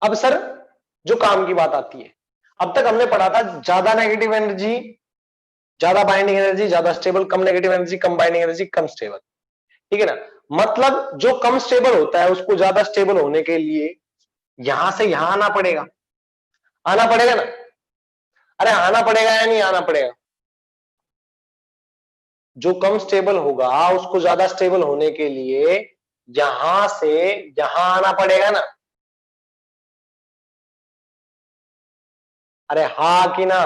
अब सर जो काम की बात आती है, अब तक हमने पढ़ा था ज्यादा नेगेटिव एनर्जी ज्यादा बाइंडिंग एनर्जी, ज्यादा स्टेबल, कम नेगेटिव एनर्जी कम बाइंडिंग एनर्जी, कम स्टेबल। ठीक है ना? मतलब जो कम स्टेबल होता है उसको ज्यादा स्टेबल होने के लिए यहां से यहां आना पड़ेगा, आना पड़ेगा ना? अरे आना पड़ेगा या नहीं आना पड़ेगा? जो कम स्टेबल होगा उसको ज्यादा स्टेबल होने के लिए यहां से यहां आना पड़ेगा ना? अरे हाँ कि ना?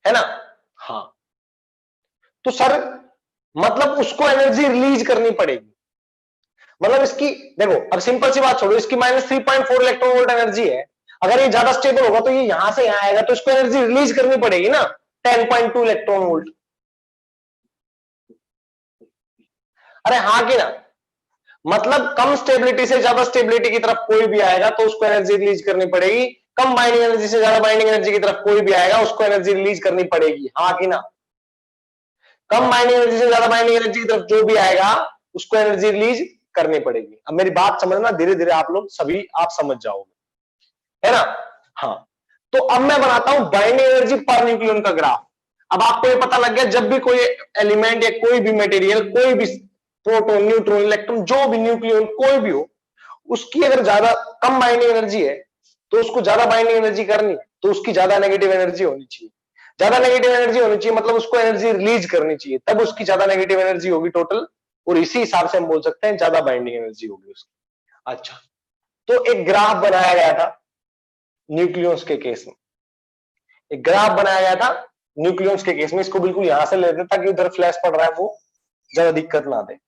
है ना? हाँ। तो सर मतलब उसको एनर्जी रिलीज करनी पड़ेगी। मतलब इसकी देखो, अब सिंपल सी बात छोड़ो, इसकी -3.4 इलेक्ट्रॉन वोल्ट एनर्जी है। अगर ये ज्यादा स्टेबल होगा तो ये यहां से यहां आएगा, तो इसको एनर्जी रिलीज करनी पड़ेगी ना, 10.2 इलेक्ट्रॉन वोल्ट। अरे हाँ कि ना? मतलब कम स्टेबिलिटी से ज्यादा स्टेबिलिटी की तरफ कोई भी आएगा तो उसको एनर्जी रिलीज करनी पड़ेगी। कम बाइंडिंग एनर्जी से ज्यादा बाइंडिंग एनर्जी की तरफ कोई भी आएगा उसको एनर्जी रिलीज करनी पड़ेगी, हाँ कि ना? कम बाइंडिंग एनर्जी से ज्यादा बाइंडिंग एनर्जी की तरफ जो भी आएगा उसको एनर्जी रिलीज करनी पड़ेगी। अब मेरी बात समझना, धीरे धीरे आप लोग सभी आप समझ जाओगे, है ना? हाँ। तो अब मैं बनाता हूं बाइंडिंग एनर्जी पर न्यूक्लियन का ग्राफ। अब आपको ये पता लग गया, जब भी कोई एलिमेंट या कोई भी मटेरियल, कोई भी प्रोटॉन न्यूट्रॉन इलेक्ट्रॉन जो भी न्यूक्लियन कोई भी हो, उसकी अगर ज्यादा कम बाइंडिंग एनर्जी है तो उसको ज्यादा बाइंडिंग एनर्जी करनी, तो उसकी ज्यादा नेगेटिव एनर्जी होनी चाहिए। ज्यादा नेगेटिव एनर्जी होनी चाहिए मतलब उसको एनर्जी रिलीज करनी चाहिए, तब उसकी ज्यादा नेगेटिव एनर्जी होगी टोटल, और इसी हिसाब से हम बोल सकते हैं ज्यादा बाइंडिंग एनर्जी होगी उसकी। अच्छा, तो एक ग्राफ बनाया गया था न्यूक्लियस के केस में, एक ग्राफ बनाया गया था न्यूक्लियस के केस में। इसको बिल्कुल यहां से लेते ताकि उधर फ्लैश पड़ रहा है वो ज्यादा दिक्कत ना दे।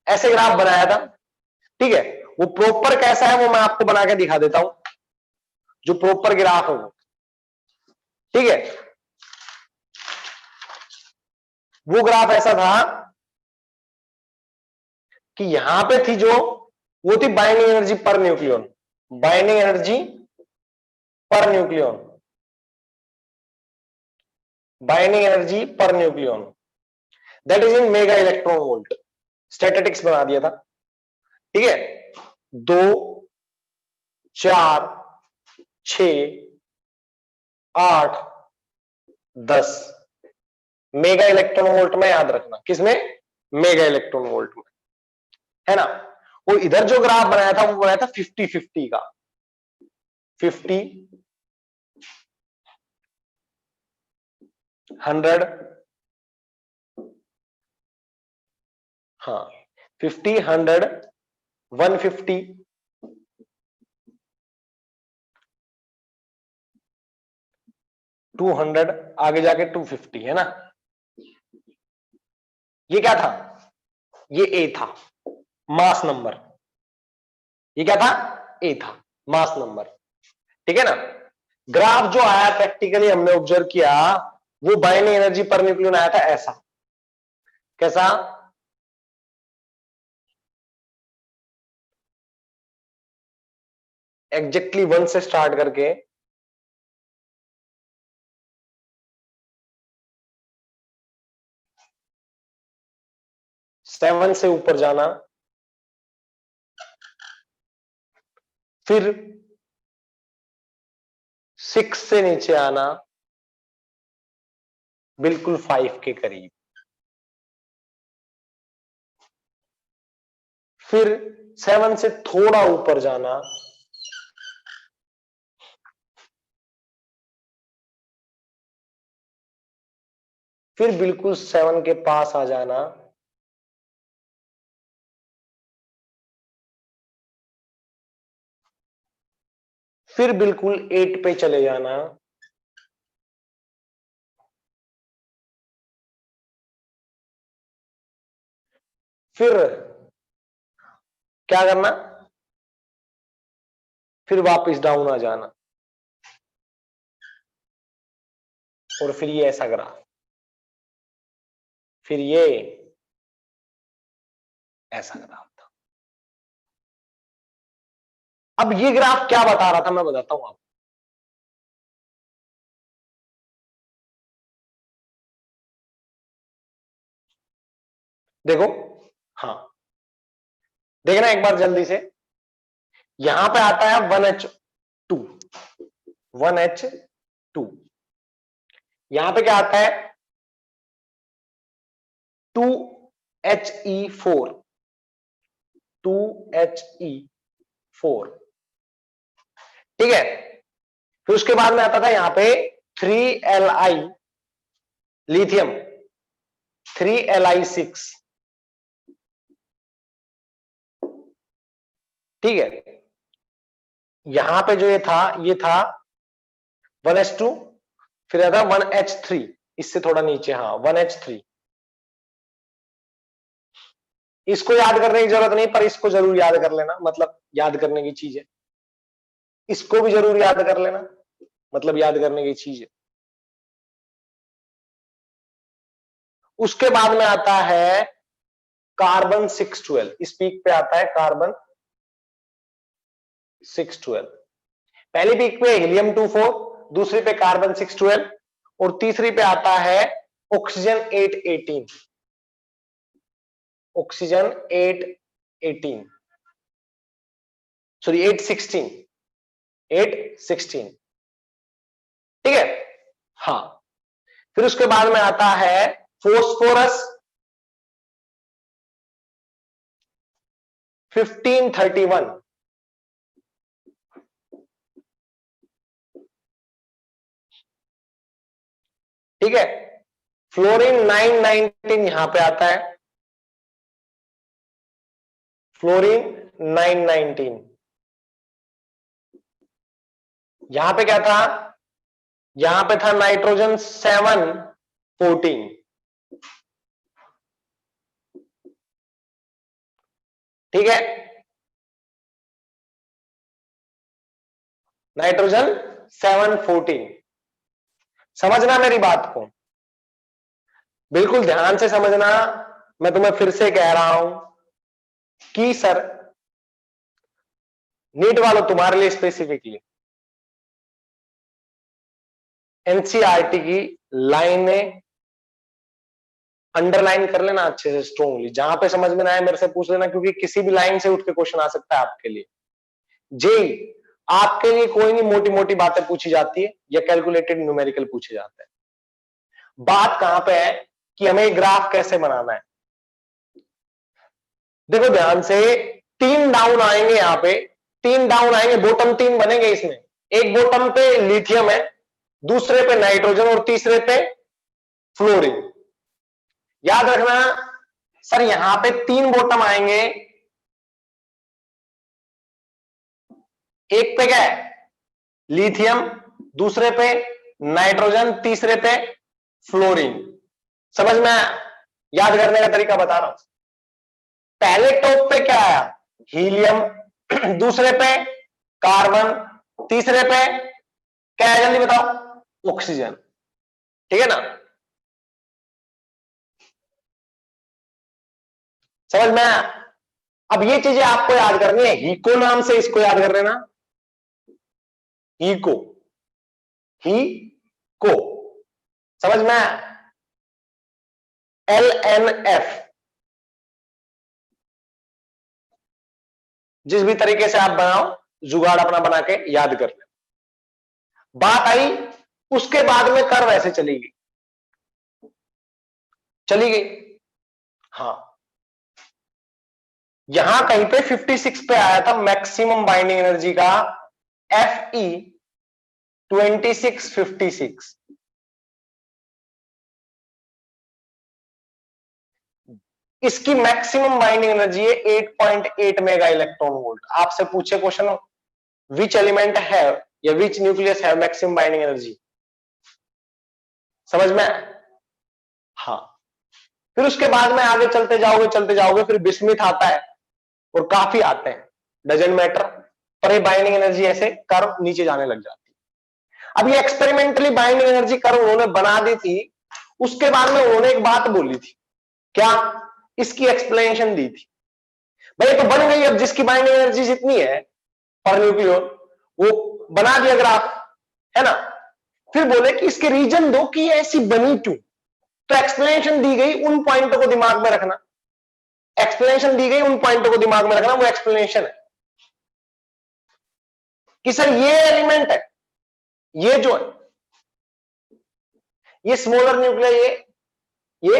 ऐसे ग्राफ बनाया था, ठीक है? वो प्रॉपर कैसा है वो मैं आपको बना के दिखा देता हूं, जो प्रॉपर ग्राफ है वो, ठीक है? वो ग्राफ ऐसा था कि यहां पे थी जो, वो थी binding energy per nucleon, binding energy per nucleon, binding energy per nucleon, that is in mega electron volt. Statistics बना दिया था, ठीक है? 2, 4, 6, 8, 10 मेगा इलेक्ट्रॉन वोल्ट में, याद रखना किसमें? मेगा इलेक्ट्रॉन वोल्ट में, है ना? वो इधर जो ग्राफ बनाया था वो बनाया था 50-50 का, 50, 100, हाँ 50, 100, 150, 200, आगे जाके 250, है ना? ये क्या था? ये ए था, मास नंबर। ये क्या था? ए था, मास नंबर, ठीक है ना? ग्राफ जो आया प्रैक्टिकली हमने ऑब्जर्व किया, वो बाइंडिंग एनर्जी पर न्यूक्लियन आया था ऐसा। कैसा? एग्जैक्टली 1 से स्टार्ट करके 7 से ऊपर जाना, फिर 6 से नीचे आना, बिल्कुल 5 के करीब, फिर 7 से थोड़ा ऊपर जाना, फिर बिल्कुल 7 के पास आ जाना, फिर बिल्कुल 8 पे चले जाना, फिर क्या करना? फिर वापस डाउन आ जाना, और फिर ये ऐसा ग्राफ, फिर ये ऐसा ग्राफ था। अब ये ग्राफ क्या बता रहा था मैं बताता हूं आपको। देखो, हाँ देखना एक बार जल्दी से, यहां पे आता है 1H2, 1H2, यहां पे क्या आता है 2He4, 2He4, ठीक है। फिर उसके बाद में आता था यहां पे 3Li लिथियम, 3Li6, ठीक है। यहां पे जो ये था 1H2, फिर आता 1H3, इससे थोड़ा नीचे, हाँ 1H3। इसको याद करने की जरूरत नहीं, पर इसको जरूर याद कर लेना, मतलब याद करने की चीज है। इसको भी जरूर याद कर लेना, मतलब याद करने की चीज है। उसके बाद में आता है कार्बन 612, इस पीक पे आता है कार्बन 612। पहली पीक पे हीलियम 24, दूसरी पे कार्बन 612 और तीसरी पे आता है ऑक्सीजन 818, ऑक्सीजन 818, सॉरी 816, 816, ठीक है। हाँ, फिर उसके बाद में आता है फोस्फोरस 1531, ठीक है। फ्लोरीन 919 यहां पे आता है, फ्लोरीन 919। यहां पे क्या था, यहां पे था नाइट्रोजन 714, ठीक है। नाइट्रोजन 714, समझना मेरी बात को, बिल्कुल ध्यान से समझना। मैं तुम्हें फिर से कह रहा हूं कि सर नीट वालों तुम्हारे लिए स्पेसिफिकली एनसीईआरटी की लाइनें अंडरलाइन कर लेना अच्छे से, स्ट्रॉन्गली, जहां पे समझ में ना आए मेरे से पूछ लेना, क्योंकि किसी भी लाइन से उठ के क्वेश्चन आ सकता है आपके लिए। जेई आपके लिए कोई नहीं मोटी मोटी बातें पूछी जाती है या कैलकुलेटेड न्यूमेरिकल पूछे जाते हैं। बात कहां पे है कि हमें ग्राफ कैसे बनाना है। देखो ध्यान से, 3 डाउन आएंगे यहां पे, 3 डाउन आएंगे, बॉटम 3 बनेंगे इसमें। एक बॉटम पे लिथियम है, दूसरे पे नाइट्रोजन और तीसरे पे फ्लोरीन। याद रखना सर, यहां पे 3 बॉटम आएंगे, एक पे क्या है लिथियम, दूसरे पे नाइट्रोजन, तीसरे पे फ्लोरीन। समझ में आया? याद करने का तरीका बता रहा हूं। पहले टॉप पे क्या आया हीलियम, दूसरे पे कार्बन, तीसरे पे क्या है जल्दी बताओ ऑक्सीजन, ठीक है ना। समझ में आया? अब ये चीजें आपको याद करनी है, हीको नाम से इसको याद कर लेना, हीको, ही को, समझ में आया? LNF, जिस भी तरीके से आप बनाओ, जुगाड़ अपना बना के याद कर ले। बात आई उसके बाद में कर्व ऐसे चली गई, चली गई, हाँ यहां कहीं पे 56 पे आया था मैक्सिमम बाइंडिंग एनर्जी का, Fe 2656। इसकी मैक्सिमम बाइंडिंग एनर्जी है 8.8 मेगा इलेक्ट्रॉन वोल्ट। आपसे पूछे क्वेश्चन, विच एलिमेंट है या विच न्यूक्लियस है मैक्सिमम बाइंडिंग एनर्जी, समझ में? हाँ, फिर उसके बाद में आगे चलते जाओगे, फिर बिस्मिथ आता है और काफी आते हैं, डजंट मैटर, पर ये बाइंडिंग एनर्जी ऐसे कर्व नीचे जाने लग जाती है। अब ये एक्सपेरिमेंटली बाइंडिंग एनर्जी कर्व उन्होंने बना दी थी, उसके बाद में उन्होंने एक बात बोली थी, क्या, इसकी एक्सप्लेनेशन दी थी, भाई तो बन गई, अब जिसकी बाइंडिंग एनर्जी जितनी है पर न्यूक्लियन वो बना दिया ग्राफ, है ना। फिर बोले कि इसके रीजन दो कि ये ऐसी बनी क्यों, तो एक्सप्लेनेशन दी गई, उन पॉइंटों को दिमाग में रखना। एक्सप्लेनेशन दी गई, उन पॉइंटों को दिमाग में रखना, वो एक्सप्लेनेशन है कि सर ये एलिमेंट है, ये जो है ये स्मॉलर न्यूक्लियाई है, ये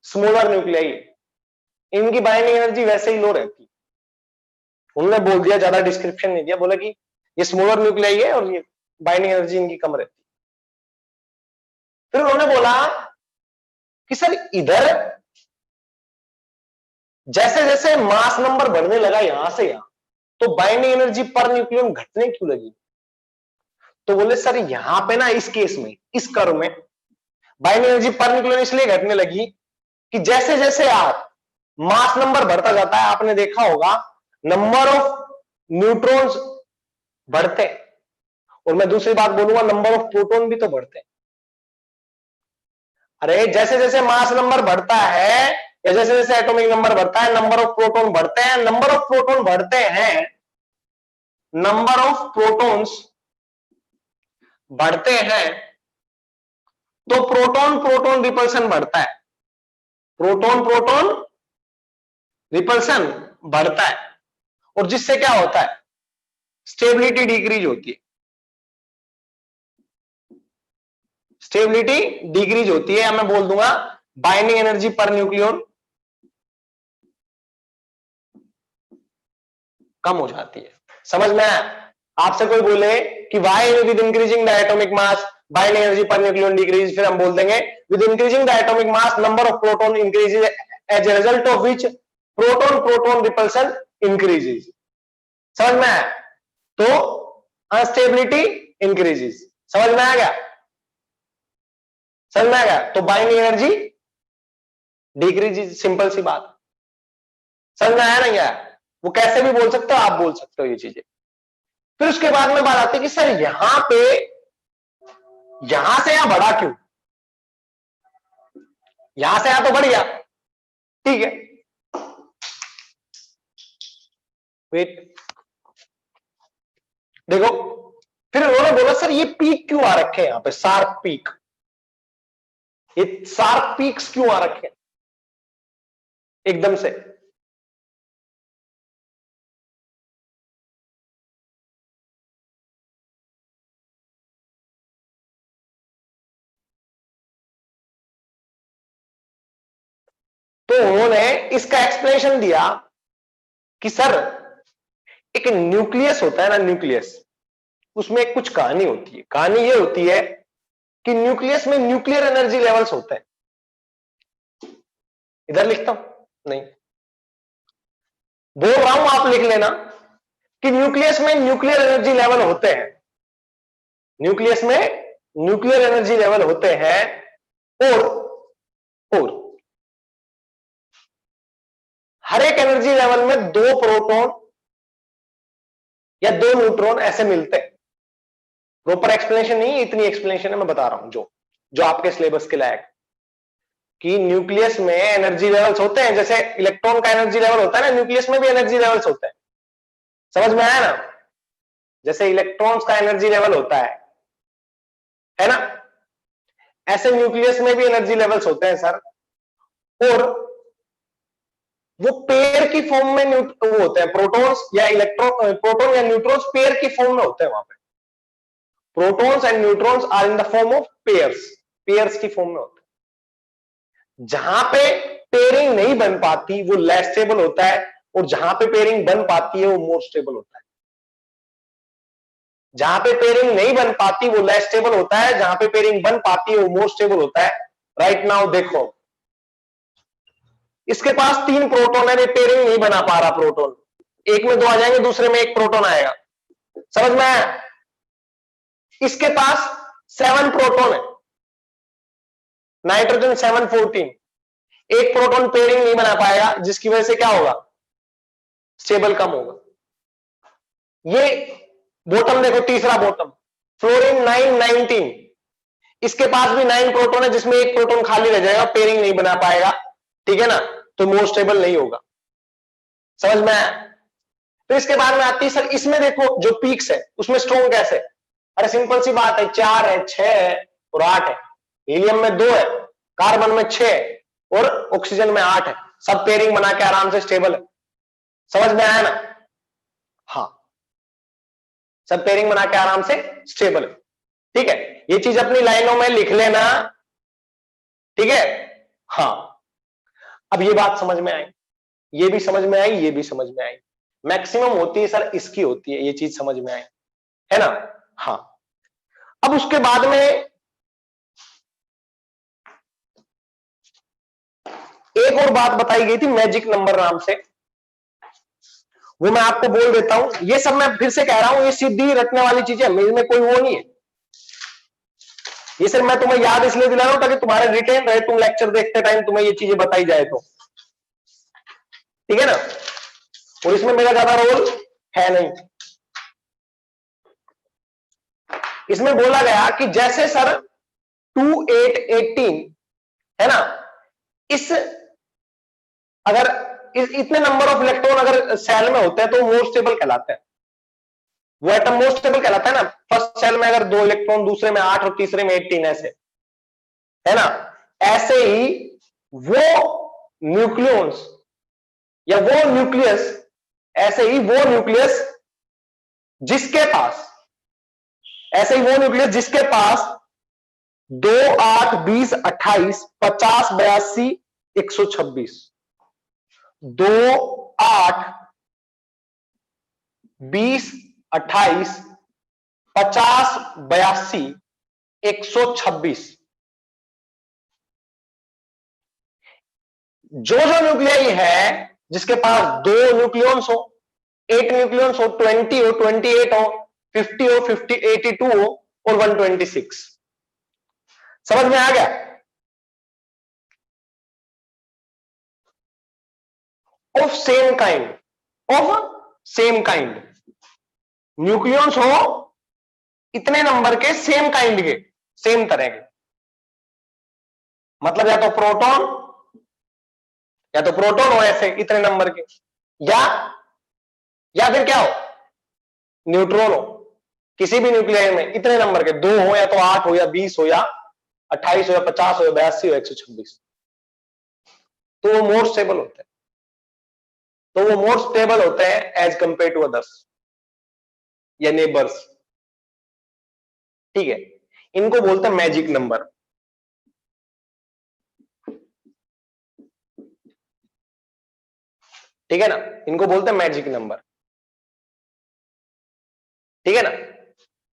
स्मॉलर न्यूक्लियाई है, इनकी बाइंडिंग एनर्जी वैसे ही लो रहती। उन्होंने बोल दिया, ज्यादा डिस्क्रिप्शन नहीं दिया, बोला कि ये स्मॉलर न्यूक्लियाई है और ये बाइंडिंग एनर्जी इनकी कम रहती। फिर उन्होंने बोला कि सर इधर जैसे जैसे मास नंबर बढ़ने लगा यहां से यहां, तो बाइंडिंग एनर्जी पर न्यूक्लियन घटने क्यों लगी? तो बोले सर यहां पे ना इस केस में, इस कर्व में बाइंडिंग एनर्जी पर न्यूक्लियन इसलिए घटने लगी कि जैसे जैसे आप मास नंबर बढ़ता जाता है, आपने देखा होगा नंबर ऑफ न्यूट्रॉन्स बढ़ते हैं, और मैं दूसरी बात बोलूंगा नंबर ऑफ प्रोटॉन भी तो बढ़ते हैं। अरे जैसे जैसे मास नंबर बढ़ता है या जैसे जैसे एटॉमिक नंबर बढ़ता है, नंबर ऑफ प्रोटॉन बढ़ते हैं, नंबर ऑफ प्रोटॉन बढ़ते हैं, नंबर ऑफ प्रोटॉन्स बढ़ते हैं, तो प्रोटॉन प्रोटॉन रिपल्सन बढ़ता है, प्रोटॉन प्रोटॉन रिपल्सन बढ़ता है, और जिससे क्या होता है, स्टेबिलिटी डिक्रीज होती है, स्टेबिलिटी डिक्रीज होती है, या मैं बोल दूंगा बाइंडिंग एनर्जी पर न्यूक्लियन कम हो जाती है। समझ में आया? आपसे कोई बोले कि why with increasing the atomic mass binding energy per nucleon decrease, फिर हम बोल देंगे with increasing the atomic mass number of proton increases as a result of which proton proton repulsion increases. समझ में आया? तो अनस्टेबिलिटी इंक्रीजेज। समझ में आ गया? समझ में आ गया? तो बाइंडिंग एनर्जी डिक्रीजेज, सिंपल सी बात। समझ में आया नहीं आया? वो कैसे भी बोल सकते हो, आप बोल सकते हो ये चीजें। फिर उसके बाद में बात आती है कि सर यहां पे, यहां से यहां बढ़ा क्यों? यहां से यहां तो बढ़ गया, ठीक है, वेट, देखो। फिर उन्होंने बोला सर ये पीक क्यों आ रखे हैं यहां पे, शार्प पीक, ये शार्प पीक्स क्यों आ रखे हैं एकदम से? तो उन्होंने इसका एक्सप्लेनेशन दिया कि सर एक न्यूक्लियस होता है ना, न्यूक्लियस, उसमें कुछ कहानी होती है। कहानी ये होती है कि न्यूक्लियस में न्यूक्लियर एनर्जी लेवल्स होते हैं। इधर लिखता हूं, नहीं बोल रहा हूं, आप लिख लेना कि न्यूक्लियस में न्यूक्लियर एनर्जी लेवल होते हैं, न्यूक्लियस में न्यूक्लियर एनर्जी लेवल होते हैं, और हर एक एनर्जी लेवल में 2 प्रोटॉन या 2 न्यूट्रॉन ऐसे मिलते हैं। प्रॉपर एक्सप्लेनेशन नहीं, इतनी एक्सप्लेनेशन है मैं बता रहा हूं जो जो आपके सिलेबस के लायक, कि न्यूक्लियस में एनर्जी लेवल्स होते हैं, जैसे इलेक्ट्रॉन का एनर्जी लेवल होता है ना, न्यूक्लियस में भी एनर्जी लेवल्स होते हैं। समझ में आया ना? जैसे इलेक्ट्रॉन्स का एनर्जी लेवल होता है ना, ऐसे न्यूक्लियस में भी एनर्जी लेवल्स होते हैं सर, और वो पेयर की फॉर्म में वो होते हैं, प्रोटॉन्स या इलेक्ट्रॉन, प्रोटॉन या न्यूट्रॉन्स पेयर की फॉर्म में होते हैं। वहां पे protons and neutrons are in the form of pairs, pairs की फॉर्म में होते हैं। जहां पे पेयरिंग नहीं बन पाती वो लेस स्टेबल होता है, और जहां पे पेयरिंग बन पाती है वो मोर स्टेबल होता है। जहां पे पेयरिंग नहीं बन पाती वो लेस स्टेबल होता है, जहां पे पेयरिंग बन पाती है वो मोर स्टेबल होता है। राइट नाउ देखो, इसके पास 3 प्रोटॉन है, पेयरिंग नहीं बना पा रहा प्रोटॉन, एक में 2 आ जाएंगे, दूसरे में 1 प्रोटॉन आएगा। समझ में आया? इसके पास 7 प्रोटॉन है, नाइट्रोजन 714, एक प्रोटॉन पेयरिंग नहीं बना पाएगा, जिसकी वजह से क्या होगा, स्टेबल कम होगा। ये बॉटम देखो, तीसरा बॉटम फ्लोरीन 919, इसके पास भी 9 प्रोटॉन है, जिसमें 1 प्रोटॉन खाली रह जाएगा, पेयरिंग नहीं बना पाएगा, ठीक है ना, तो मोर स्टेबल नहीं होगा। समझ में आया? तो इसके बाद में आती है सर, इसमें देखो जो पीक्स है उसमें स्ट्रॉन्ग कैसे? अरे सिंपल सी बात है, 4 है, 6 है और 8 है। हीलियम में 2 है, कार्बन में 6 और ऑक्सीजन में 8 है। सब पेयरिंग बना के आराम से स्टेबल है। समझ में आया ना? हाँ, सब पेयरिंग बना के आराम से स्टेबल है। ठीक है, ये चीज अपनी लाइनों में लिख लेना। ठीक है, हाँ। अब ये बात समझ में आई, ये भी समझ में आई, ये भी समझ में आई। मैक्सिमम होती है सर इसकी होती है, ये चीज समझ में आई, है ना? हाँ। अब उसके बाद में एक और बात बताई गई थी मैजिक नंबर नाम से, वो मैं आपको बोल देता हूं। ये सब मैं फिर से कह रहा हूं, ये सीधी रटने वाली चीजें, मेरे में कोई वो नहीं है। ये सिर्फ मैं तुम्हें याद इसलिए दिला रहा हूं ताकि तुम्हारे रिटेन रहे, तुम लेक्चर देखते टाइम तुम्हें ये चीजें बताई जाए तो। ठीक है ना? और इसमें मेरा ज्यादा रोल है नहीं। इसमें बोला गया कि जैसे सर 2 8 18 है ना, इस अगर इतने नंबर ऑफ इलेक्ट्रॉन अगर सेल में होते हैं तो मोर स्टेबल कहलाते हैं। वो एटम मोर स्टेबल कहलाता है ना। फर्स्ट सेल में अगर 2 इलेक्ट्रॉन, दूसरे में 8 और तीसरे में 18, ऐसे है ना। ऐसे ही वो न्यूक्लियस या वो न्यूक्लियस, ऐसे ही वो न्यूक्लियस जिसके पास, ऐसे ही वो न्यूक्लियस जिसके पास 2 8 20 28 50 82 126, 2 8 20 28 50 82 126, जो न्यूक्लियाई है जिसके पास 2 न्यूक्लियॉन्स हो, 8 न्यूक्लियॉन्स हो, 20 हो, 28 हो, 50 हो, 50 82 हो और 126। समझ में आ गया? Of same kind, of same kind, nucleons हो इतने नंबर के, सेम काइंड के, सेम तरह के। मतलब या तो प्रोटॉन हो ऐसे इतने नंबर के, या फिर क्या हो, न्यूट्रॉन हो। किसी भी न्यूक्लियर में इतने नंबर के 2 हो, या तो 8 हो, या 20 हो, या 28 हो, या 50 हो, या 82 हो, 126, तो वो मोर स्टेबल होते हैं। तो वो मोर स्टेबल होते हैं एज कंपेयर टू अदर्स या नेबर्स। ठीक है, इनको बोलते हैं मैजिक नंबर। ठीक है ना, इनको बोलते हैं मैजिक नंबर। ठीक है ना?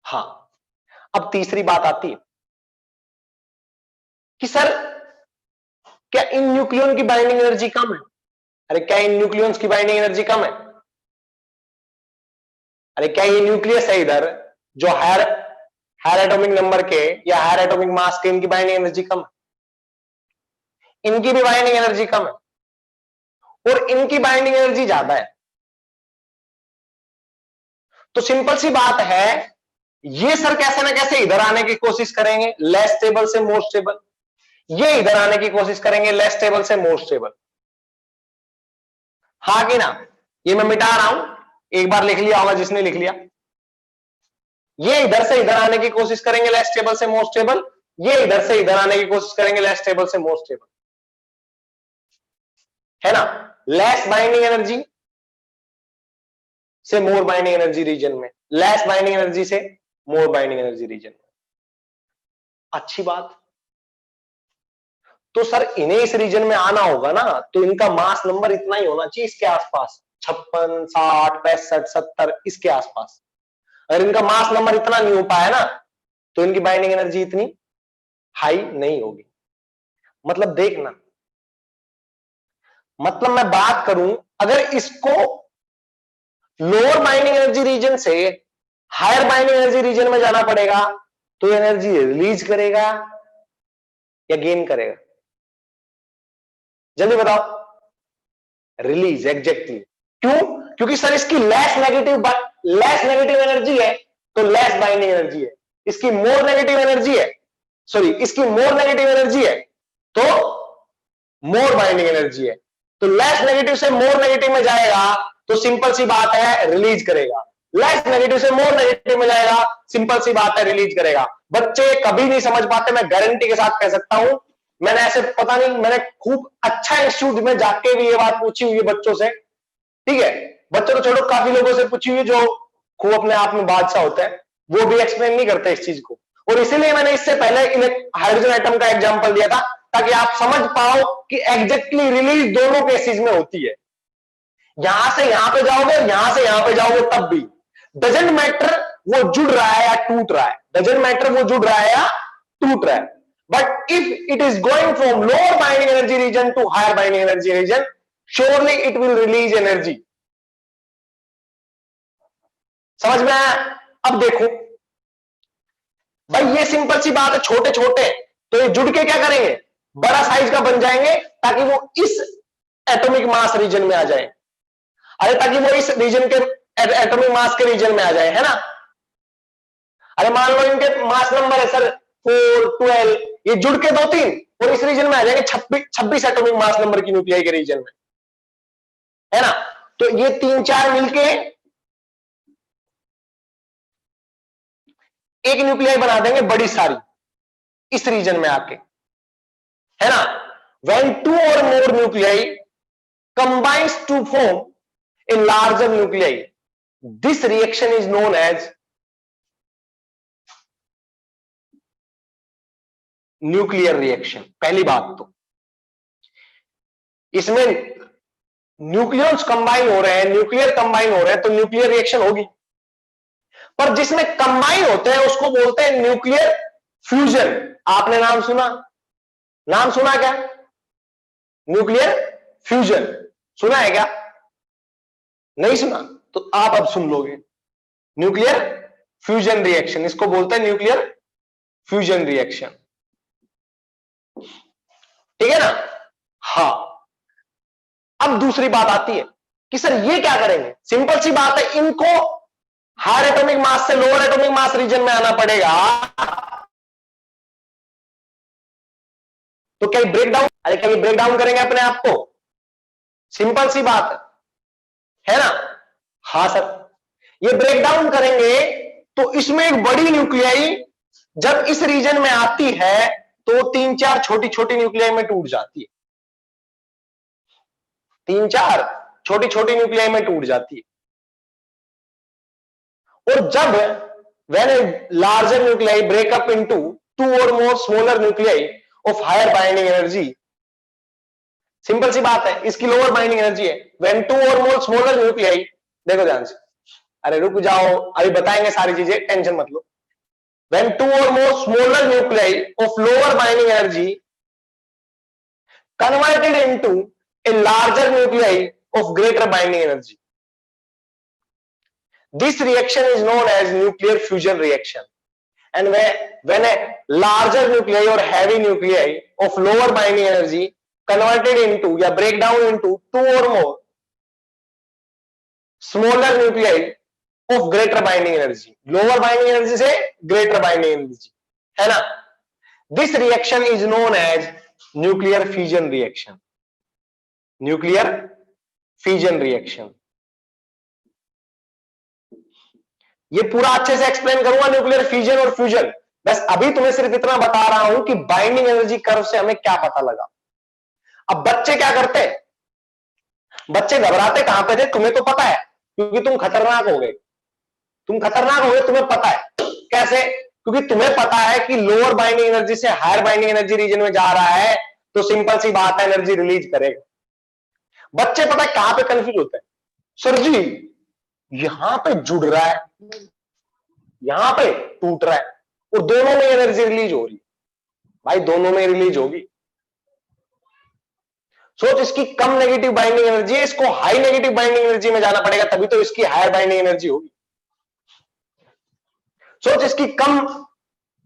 हाँ। अब तीसरी बात आती है कि सर क्या इन न्यूक्लियन की बाइंडिंग एनर्जी कम है? अरे क्या इन न्यूक्लियंस की बाइंडिंग एनर्जी कम है? अरे क्या ये न्यूक्लियस है इधर जो हायर एटॉमिक नंबर के या हायर एटॉमिक मास के, इनकी बाइंडिंग एनर्जी कम है? इनकी भी बाइंडिंग एनर्जी कम है और इनकी बाइंडिंग एनर्जी ज्यादा है। तो सिंपल सी बात है, ये सर कैसे ना कैसे इधर आने की कोशिश करेंगे, लेस स्टेबल से मोर स्टेबल। ये इधर आने की कोशिश करेंगे, लेस स्टेबल से मोर स्टेबल। हाँ कि ना? ये मैं मिटा रहा हूं, एक बार लिख लिया होगा जिसने लिख लिया। ये इधर से इधर आने की कोशिश करेंगे, लेस स्टेबल से मोर स्टेबल। ये इधर से इधर आने की कोशिश करेंगे, लेस स्टेबल से मोर स्टेबल, है ना। लेस बाइंडिंग एनर्जी से मोर बाइंडिंग एनर्जी रीजन में, लेस बाइंडिंग एनर्जी से मोर बाइंडिंग एनर्जी रीजन में। अच्छी बात। तो सर इन्हें इस रीजन में आना होगा ना, तो इनका मास नंबर इतना ही होना चाहिए, इसके आसपास 56 60 65 70 इसके आसपास। अगर इनका मास नंबर इतना नहीं हो पाया ना, तो इनकी बाइंडिंग एनर्जी इतनी हाई नहीं होगी। मतलब देखना, मतलब मैं बात करूं, अगर इसको लोअर बाइंडिंग एनर्जी रीजन से हायर बाइंडिंग एनर्जी रीजन में जाना पड़ेगा, तो एनर्जी रिलीज करेगा या गेन करेगा? जल्दी बताओ। Release, exactly. क्यों? क्योंकि सर इसकी लेस नेगेटिव एनर्जी है, तो लेस बाइंडिंग एनर्जी है। इसकी मोर नेगेटिव एनर्जी है, सॉरी इसकी मोर नेगेटिव एनर्जी है, तो मोर बाइंडिंग एनर्जी है। तो लेस नेगेटिव से मोर नेगेटिव में जाएगा, तो सिंपल सी बात है रिलीज करेगा। लेस नेगेटिव से मोर नेगेटिव में जाएगा, सिंपल सी बात है रिलीज करेगा। बच्चे कभी नहीं समझ पाते, मैं गारंटी के साथ कह सकता हूं, मैंने ऐसे पता नहीं, मैंने खूब अच्छा इंस्टीट्यूट में जाके भी ये बात पूछी हुई है बच्चों से, ठीक है, बच्चों तो छोड़ो, काफी लोगों से पूछी हुई है जो खूब अपने आप में बादशाह होते हैं, वो भी एक्सप्लेन नहीं करते इस चीज को। और इसीलिए मैंने इससे पहले हाइड्रोजन एटम का एग्जांपल दिया था, ताकि आप समझ पाओ कि एग्जैक्टली रिलीज दोनों केसेस में होती है। यहां से यहां पे जाओगे, यहां से यहां पे जाओगे, तब भी डजेंट मैटर वो जुड़ रहा है या टूट रहा है, डजेंट मैटर वो जुड़ रहा है या टूट रहा है। But if it is going from lower binding energy region to higher binding energy region, surely it will release energy. समझ में आया? अब देखो भाई, ये सिंपल सी बात है, छोटे छोटे तो ये जुड़ के क्या करेंगे, बड़ा साइज का बन जाएंगे, ताकि वो इस एटॉमिक मास रीजन में आ जाए। अरे ताकि वो इस रीजन के एटॉमिक मास के रीजन में आ जाए, है ना। अरे मान लो इनके मास नंबर है सर 4, 12, ये जुड़ के 2-3 और इस रीजन में आ जाएंगे 26 एटॉमिक मास नंबर की न्यूक्लियाई के रीजन में, है ना। तो ये 3-4 मिलके एक न्यूक्लियाई बना देंगे बड़ी सारी इस रीजन में आके, है ना। व्हेन 2 और मोर nuclei combines to form a larger nuclei, this reaction is known as nuclear reaction. पहली बात तो इसमें न्यूक्लियॉन्स कंबाइन हो रहे हैं, न्यूक्लियर कंबाइन हो रहे हैं, तो न्यूक्लियर रिएक्शन होगी। पर जिसमें कंबाइन होते हैं उसको बोलते हैं न्यूक्लियर फ्यूजन। आपने नाम सुना, नाम सुना क्या, न्यूक्लियर फ्यूजन सुना है क्या, नहीं सुना, तो आप अब सुन लोगे। न्यूक्लियर फ्यूजन रिएक्शन, इसको बोलते हैं न्यूक्लियर फ्यूजन रिएक्शन, ठीक है ना। हाँ, अब दूसरी बात आती है कि सर ये क्या करेंगे, सिंपल सी बात है, इनको हायर एटॉमिक मास से लोअर एटॉमिक मास रीजन में आना पड़ेगा, तो क्या ब्रेक डाउन, अरे क्या ब्रेक डाउन करेंगे अपने आप को, सिंपल सी बात है ना। हाँ सर, ये ब्रेक डाउन करेंगे तो इसमें एक बड़ी न्यूक्लियाई जब इस रीजन में आती है तो 3-4 छोटी छोटी न्यूक्लियाई में टूट जाती है, 3-4 छोटी छोटी न्यूक्लियाई में टूट जाती है। और जब when a larger nuclei break up into 2 or more smaller nuclei of higher binding energy, simple सी बात है, इसकी लोअर बाइंडिंग एनर्जी है। when 2 or more smaller nuclei, देखो ध्यान से, अरे रुक जाओ, अभी बताएंगे सारी चीजें, टेंशन मत लो। when 2 or more smaller nuclei of lower binding energy converted into a larger nuclei of greater binding energy, this reaction is known as nuclear fusion reaction. And when a larger nuclei or heavy nuclei of lower binding energy converted into या break down into 2 or more smaller nuclei of greater binding energy, lower binding energy से greater binding energy, है ना, this reaction is known as nuclear fusion reaction, nuclear fusion reaction। ये पूरा अच्छे से explain करूंगा nuclear fusion और fusion, बस अभी तुम्हें सिर्फ इतना बता रहा हूं कि बाइंडिंग एनर्जी कर्व से हमें क्या पता लगा। अब बच्चे क्या करते, बच्चे घबराते कहां पे थे, तुम्हें तो पता है, क्योंकि तुम खतरनाक हो गए, तुम खतरनाक हो गए, तुम्हें पता है कैसे, क्योंकि तुम्हें पता है कि लोअर बाइंडिंग एनर्जी से हायर बाइंडिंग एनर्जी रीजन में जा रहा है, तो सिंपल सी बात है, एनर्जी रिलीज करेगा। बच्चे पता है कहां पे कंफ्यूज होते हैं, सर जी यहां पे जुड़ रहा है, यहां पे टूट रहा है, और दोनों में एनर्जी रिलीज हो रही है। भाई दोनों में रिलीज होगी, सोच, इसकी कम नेगेटिव बाइंडिंग एनर्जी है, इसको हाई नेगेटिव बाइंडिंग एनर्जी में जाना पड़ेगा, तभी तो इसकी हायर बाइंडिंग एनर्जी होगी। सोच, इसकी कम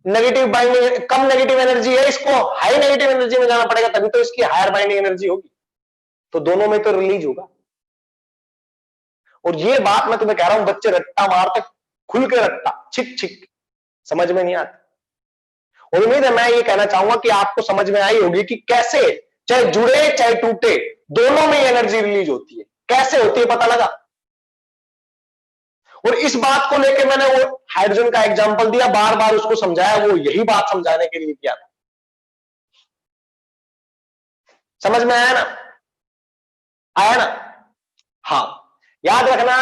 नेगेटिव एनर्जी है, इसको हाई नेगेटिव एनर्जी में जाना पड़ेगा, तभी तो इसकी हायर बाइंडिंग एनर्जी होगी, तो दोनों में तो रिलीज होगा। और ये बात मैं तुम्हें कह रहा हूं, बच्चे रट्टा मारते, खुल के रट्टा, छिक छिक, समझ में नहीं आता। और उम्मीद है मैं ये कहना चाहूंगा कि आपको समझ में आई होगी कि कैसे चाहे जुड़े चाहे टूटे दोनों में एनर्जी रिलीज होती है, कैसे होती है पता लगा। और इस बात को लेकर मैंने वो हाइड्रोजन का एग्जांपल दिया, बार बार उसको समझाया, वो यही बात समझाने के लिए किया था। समझ में आया ना? आया ना? हाँ, याद रखना,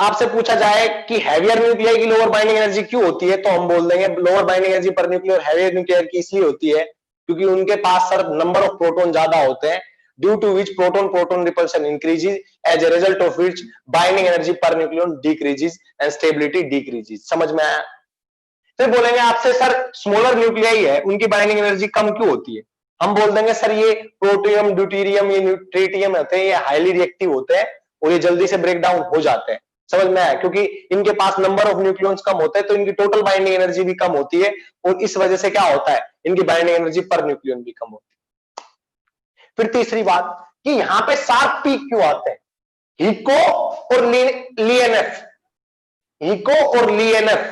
आपसे पूछा जाए कि हैवियर न्यूक्लियर की लोअर बाइंडिंग एनर्जी क्यों होती है, तो हम बोल देंगे lower binding energy per nuclear heavier nuclear की इसलिए होती है क्योंकि उनके पास सर नंबर ऑफ प्रोटॉन ज्यादा होते हैं, due to which proton proton repulsion increases, as a result of which binding energy per nucleon decreases and stability decreases. समझ में आया? फिर बोलेंगे आपसे सर स्मॉलर न्यूक्लियाई है, उनकी बाइंडिंग एनर्जी कम क्यों होती है? हम बोल देंगे सर ये प्रोटियम, ड्यूटेरियम, ये ट्रिटियम होते हैं, ये हाईली रिएक्टिव होते हैं और ये जल्दी से ब्रेक डाउन हो जाते हैं। समझ में आया? क्योंकि इनके पास नंबर ऑफ न्यूक्लियॉन्स कम होते हैं तो इनकी टोटल बाइंडिंग एनर्जी भी कम होती है और इस वजह से क्या होता है, इनकी बाइंडिंग एनर्जी पर न्यूक्लियन भी कम होती है। फिर तीसरी बात कि यहां पे शार्प पीक क्यों आते हैं? हिको और लीएनएफ, हिको और लीएनएफ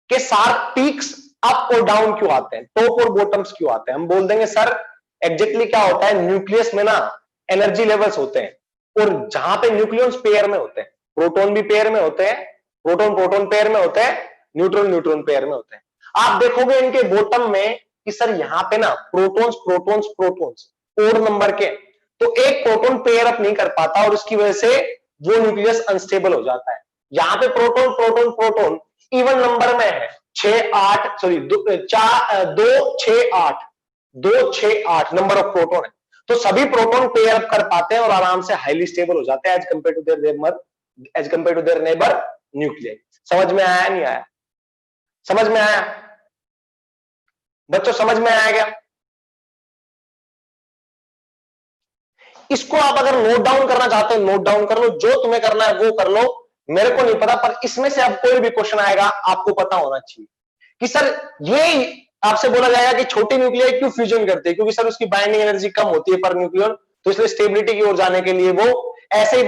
के शार्प पीक्स अप और डाउन क्यों आते हैं, टॉप और बॉटम्स क्यों आते हैं? हम बोल देंगे सर एग्जैक्टली क्या होता है, न्यूक्लियस में ना एनर्जी लेवल्स होते हैं और जहां पे न्यूक्लियॉन्स पेयर में होते हैं, प्रोटॉन भी पेयर में होते हैं, प्रोटॉन प्रोटॉन पेयर में होते हैं, न्यूट्रॉन न्यूट्रॉन पेयर में होते हैं। आप देखोगे इनके बॉटम में कि सर यहां पे ना प्रोटॉन्स प्रोटॉन्स प्रोटॉन्स और नंबर के, तो एक प्रोटॉन पेयर अप नहीं कर पाता और इसकी वजह से वो न्यूक्लियस अनस्टेबल हो जाता है। यहां पे proton proton proton even number में है, 6 8 सॉरी 2 6 8 नंबर ऑफ प्रोटॉन है, तो सभी प्रोटॉन पेयर अप कर पाते हैं और आराम से हाईली स्टेबल हो जाते हैं as compare to their neighbour nuclei. समझ में आया नहीं आया? समझ में आया बच्चों? समझ में आया क्या? इसको आप अगर नोट डाउन करना चाहते हो नोट डाउन कर लो, जो तुम्हें करना है वो कर लो, मेरे को नहीं पता, पर इसमें से अब कोई भी क्वेश्चन आएगा आपको पता होना चाहिए कि सर ये आपसे बोला जाएगा कि छोटी न्यूक्लियाई क्यों फ्यूजन करते हैं, क्योंकि सर उसकी बाइंडिंग एनर्जी कम होती है पर न्यूक्लियन, तो इसलिए स्टेबिलिटी की ओर जाने के लिए वो ऐसे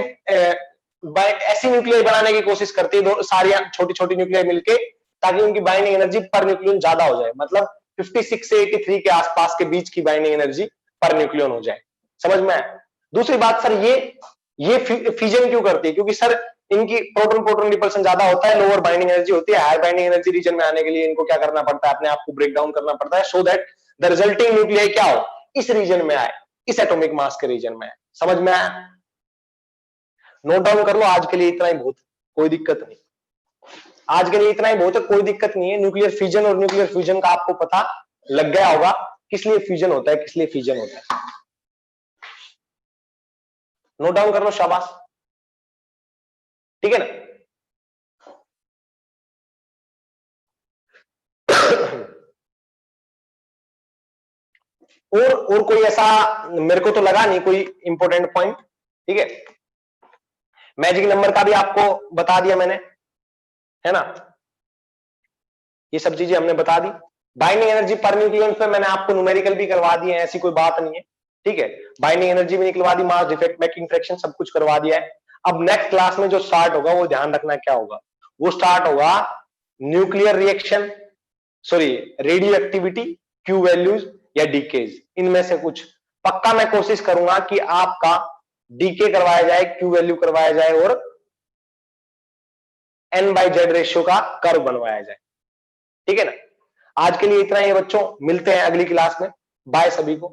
ऐसी न्यूक्लियाई बनाने की कोशिश करती है, दो सारी छोटी छोटी न्यूक्लियाई मिलके, ताकि उनकी बाइंडिंग एनर्जी पर न्यूक्लियन ज्यादा हो जाए, मतलब 56 से 83 के आसपास के बीच की बाइंडिंग एनर्जी पर न्यूक्लियन हो जाए। समझ में आया? दूसरी बात सर ये फ्यूजन क्यों करती है, क्योंकि सर इनकी प्रोटॉन प्रोटॉन रिपल्शन ज्यादा होता है, लोअर बाइंडिंग एनर्जी होती है, हायर बाइंडिंग एनर्जी रीजन में आने के लिए इनको क्या करना पड़ता है, अपने आप को ब्रेक डाउन करना पड़ता है so that the resulting nuclei क्या हो, इस रीजन में आए, इस एटॉमिक मास के रीजन में आए। समझ में आया? नोट डाउन कर लो, आज के लिए इतना ही बहुत, कोई दिक्कत नहीं, आज के लिए इतना ही बहुत है, कोई दिक्कत नहीं है। न्यूक्लियर फिजन और न्यूक्लियर फ्यूजन का आपको पता लग गया होगा, किस लिए फ्यूजन होता है, किस लिए फिजन होता है। नोट डाउन कर लो, शाबाश, ठीक है ना? और कोई ऐसा मेरे को तो लगा नहीं कोई इंपॉर्टेंट पॉइंट, ठीक है? मैजिक नंबर का भी आपको बता दिया मैंने, है ना? ये सब चीजें हमने बता दी। बाइंडिंग एनर्जी पर न्यूक्लियन पे मैंने आपको न्यूमेरिकल भी करवा दिए हैं, ऐसी कोई बात नहीं है, ठीक है? बाइंडिंग एनर्जी भी निकलवा दी, मास डिफेक्ट मेकिंग फ्रैक्शन सब कुछ करवा दिया है। अब नेक्स्ट क्लास में जो स्टार्ट होगा वो ध्यान रखना क्या होगा, वो स्टार्ट होगा nuclear reaction, sorry radio activity, Q values या डीकेज, इनमें से कुछ पक्का मैं कोशिश करूंगा कि आपका डीके करवाया जाए, क्यू वैल्यू करवाया जाए और N/Z रेशियो का कर्व बनवाया जाए, ठीक है ना? आज के लिए इतना ही बच्चों, मिलते हैं अगली क्लास में, बाय सभी को।